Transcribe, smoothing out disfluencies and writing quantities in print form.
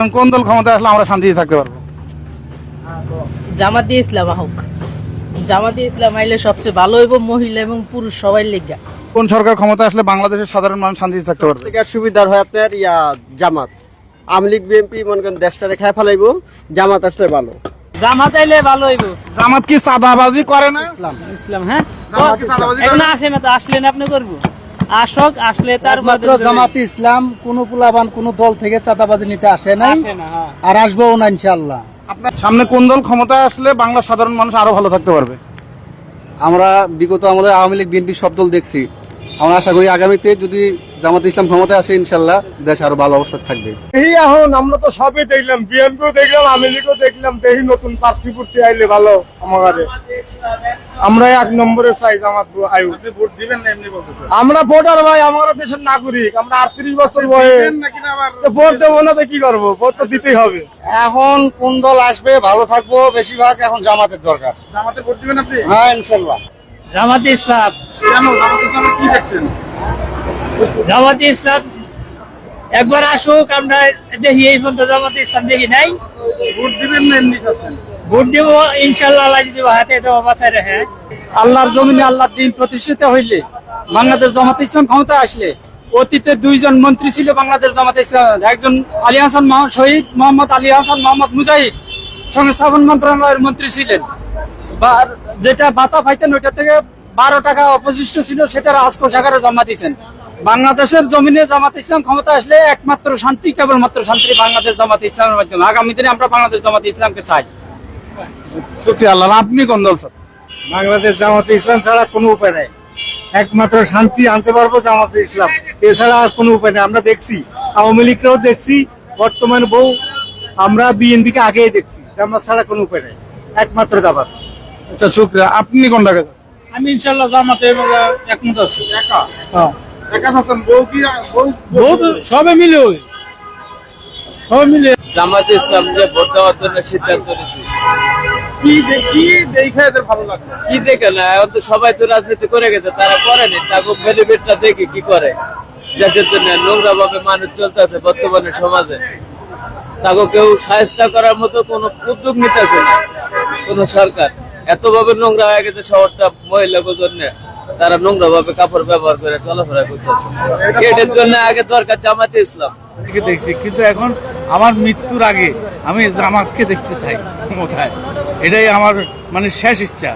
কোন দল ক্ষমতায় আসলে আমরা শান্তিতে থাকতে পারবো? জামাতে ইসলাম হোক। জামাতে ইসলাম আইলে সবচেয়ে ভালো হইব, মহিলা এবং পুরুষ সবাই লেগা। কোন সরকার ক্ষমতায় আসলে বাংলাদেশের সাধারণ মানুষ শান্তিতে থাকতে পারবে? সুবিধার হয় আপনার জামাত। আওয়ামী লীগ বিএনপি মনে করেন দেশটা রেখা ফেলাইবো, জামাত আসলে ভালো। জামাত আইলে ভালো হইব। জামাত কি চাঁদাবাজি করে না? ইসলাম হ্যাঁ জামাত কি চাঁদাবাজি করে এখন না? আসে না তো, আসলেন আপনি করবো আসক, আসলে তার মাত্র জামাতে ইসলাম কোন পুলাবান কোন দল থেকে চাঁদাবাজি নিতে আসে নাই আসে না, হ্যাঁ। আর আসবেও না ইনশাআল্লাহ। আপনার সামনে কোন দল ক্ষমতায় আসলে বাংলা সাধারণ মানুষ আরো ভালো থাকতে পারবে? আমরা বিগত আমাদের আওয়ামী লীগ বিএনপি সব দল দেখছি। আমরা আশা করি আগামীতে যদি জামাতে ইসলাম ক্ষমতায় আসে ইনশাআল্লাহ দেশ আরো ভালো অবস্থা থাকবে। এই এখন আমরা তো সবই দেখলাম, বিএনপিও দেখলাম, আওয়ামী লীগও দেখলাম। দেখি নতুন প্রার্থী পুর্থী আইলে ভালো আমাদের। আমরা 1 নম্বরে চাই জামাত আয়ু। ভোট দিবেন না এমনি বলতেছেন? আমরা ভোটার ভাই, আমরা দেশের নাগরিক। আমরা 38 বছর বয়স, তো ভোট দেবো না তো কি করবো? ভোট তো দিতেই হবে। এখন কোন দল আসবে ভালো থাকবো, বেশিরভাগ এখন জামাতের দরকার। জামাতে ভোট দিবেন আপনি? হ্যাঁ ইনশাআল্লাহ। জামাতে ইসলাম, কেন জামাতে ইসলামে কি দেখছেন? জামাতে ইসলাম একবার আসুক, আমরা দেখি। এই পর্যন্ত জামাতে ইসলাম দেখি নাই। ভোট দিবেন না এমনি খাচ্ছেন? ভোট দিব ইনশাল্লাহ, আল্লাহ যদি হাতে দেওয়া বাঁচায় রাখে। আল্লাহর জমিনে আল্লাহর দিন প্রতিষ্ঠিত হইলে বাংলাদেশ জামাতে ইসলাম ক্ষমতা আসলে, অতীতে 2 জন মন্ত্রী ছিল বাংলাদেশ জামাতে ইসলাম। একজন আলী হাসান শহীদ মোহাম্মদ আলী হাসান মোহাম্মদ মুজাহিদ সংস্থাপন মন্ত্রণালয়ের মন্ত্রী ছিলেন। বা যেটা ভাতা পাইতেন ওইটা থেকে 12 টাকা অপশিষ্ট ছিল, সেটা রাজকোষাগারে জমা দিয়েছেন। বাংলাদেশের জমিনে জামাতে ইসলাম ক্ষমতা আসলে একমাত্র শান্তি, কেবলমাত্র শান্তি বাংলাদেশ জামাতে ইসলামের মাধ্যমে। আগামী দিনে আমরা বাংলাদেশ জামাতে ইসলামকে চাই। শুকরিয়া আল্লাহ। আপনি কোন দল স্যার? বাংলাদেশ জামাতে ইসলাম ছাড়া কোনো উপায় নাই। একমাত্র শান্তি আনতে পারবো জামাতে ইসলাম, এছাড়া আর কোনো উপায় নেই। আমরা দেখছি, আওয়ামী লীগরাও দেখছি, বর্তমান আমরা বিএনপি কে আগেই দেখছি। জামাত ছাড়া কোনো উপায় নেই, একমাত্র জামাত। আচ্ছা শুকরিয়া। আপনি কোনটাকে? আমি ইনশাল্লাহ জামাতে একমত আছি। একা আছেন? বউ কি সবে মিলে সবে মিলে জামাতে ইসলাম যে ভোট দেওয়ার জন্য সিদ্ধান্ত নিয়েছি। কি দেখে এদের ভালো লাগবে? কি দেখে না, এখন তো সবাই তো রাজনীতি করে গেছে, তারা করেনি। তাকে বেনিফিটটা দেখি কি করে দেশের জন্য। নোংরা ভাবে মানুষ চলতেছে বর্তমানে সমাজে, তাকে কেউ সাহায্য করার মতো কোনো উদ্যোগ নিতেছে না কোন সরকার। এত ভাবে নোংরা হয়ে গেছে শহরটা মহিলাদের জন্য, তারা নোংরা ভাবে কাপড় ব্যবহার করে চলাফেরা করতেছে। এটার জন্য আগে দরকার জামাতে ইসলাম। দেখছি, কিন্তু এখন আমার মৃত্যুর আগে আমি জামাতকে দেখতে চাই ক্ষমতায়। এটাই আমার শেষ ইচ্ছা।